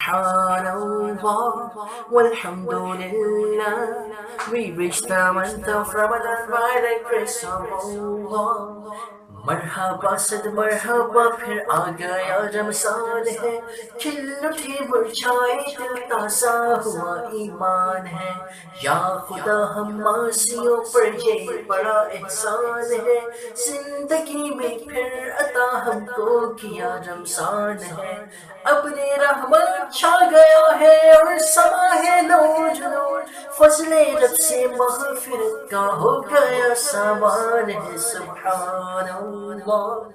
سبحان Allah, walhamdulillah. We reach the month of Ramadan by the grace of Allah. مرحبا صد مرحبا پھر آ گیا رمضان ہے، کھل اٹھی مرجھائے دل تازہ ہوا ایمان ہے، یا خدا ہم عاصیوں پر یہ بڑا احسان ہے، زندگی میں پھر عطا ہم کو کیا رمضان ہے، اپنے رحمت چھا گیا ہے اور سما ہے نور نور، فضل رب سے مغفرت کا ہو گیا سامان ہے، سبحان Allah,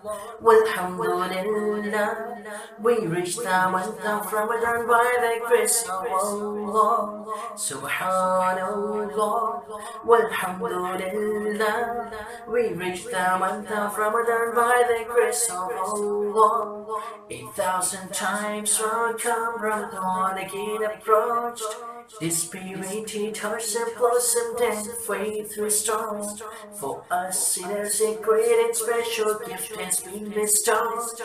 walhamdulillah. We reach the month of Ramadan by the grace of Allah. Subhan Allah, walhamdulillah. We reach the month of Ramadan by the grace of Allah. 8,000 times welcome Ramadan again approached. Dispirited hearts have blossomed and faith restored. For us sinners a great and special gift has been bestowed.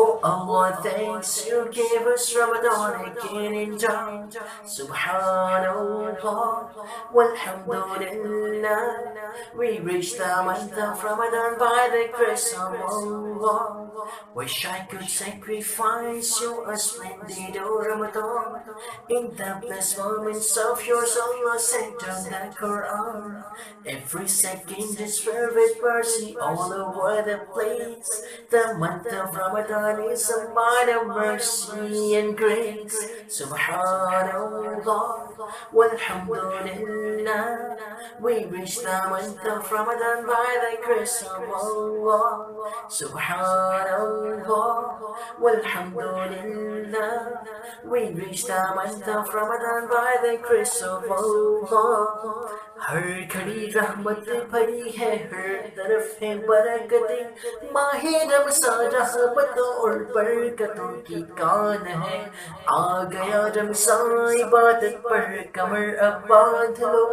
Oh Allah, thanks you gave us Ramadan again endowed. Subhanallah, walhamdulillah. We reach the month of Ramadan by the grace of Allah. Wish I could sacrifice you a splendid Ramadan. In the blessed moments of yours, Allah sent down the Quran. Every second is filled with mercy all over the place. The month of Ramadan is a month of mercy and grace. Subhanallah, walhamdulillah. We reach the month of Ramadan by the grace of Allah. Subhanallah, walhamdulillah. We reach the month of Ramadan by the grace of Allah. ہر گھڑی رحمت بھری ہے، ہر طرف ہے برکتیں، ماہ رمضان رحمتوں اور برکتوں کی کان ہے، آ گیا رمضان عبادت پر کمر اب باندھ لو،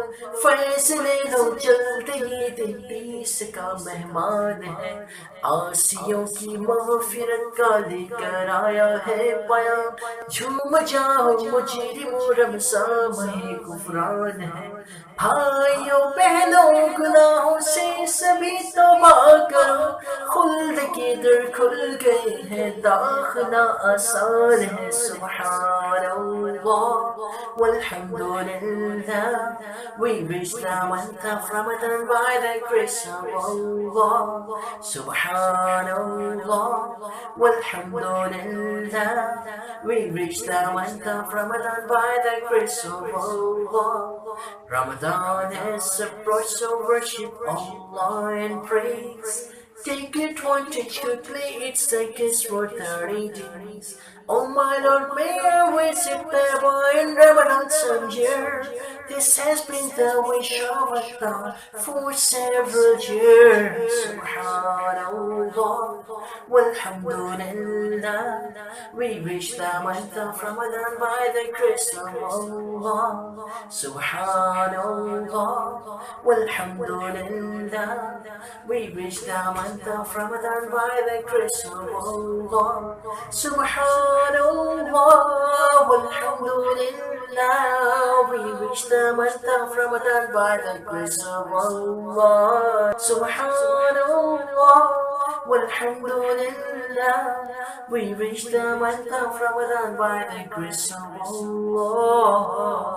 فیض لے لو جلد ہی دن 30 کا مہمان ہے، عاصیوں کی مغفرت کا لے کر آیا ہے پیام، جھوم جاؤ مجرمو رمضان ماہ غفران ہے، بھائیوں بہنوں گناہوں سے سبھی توبہ کرو، خلد کے در کھل گئے ہیں داخلہ آسان ہے، سبحان اللہ والحمدللہ. We reach the month of Ramadan by the grace of Allah. سبحان اللہ والحمدللہ. We reach the month of Ramadan by the grace of Allah. Ramadan has approached, so worship Allah and praise. Take advantage quickly, it's like it's for 30 days. Oh my Lord, may I visit Tawbah in Ramadan some year. This has been the wish of Allah for several years. Subhanallah, walhamdulillah. We reach the month of Ramadan by the grace of Allah. Subhanallah, walhamdulillah. We reach the month of Ramadan by the grace of Allah. Subhanallah, walhamdulillah. We reach the month of Ramadan by the grace of Allah. Subhanallah, walhamdulillah. We reach the month of Ramadan by the grace of Allah.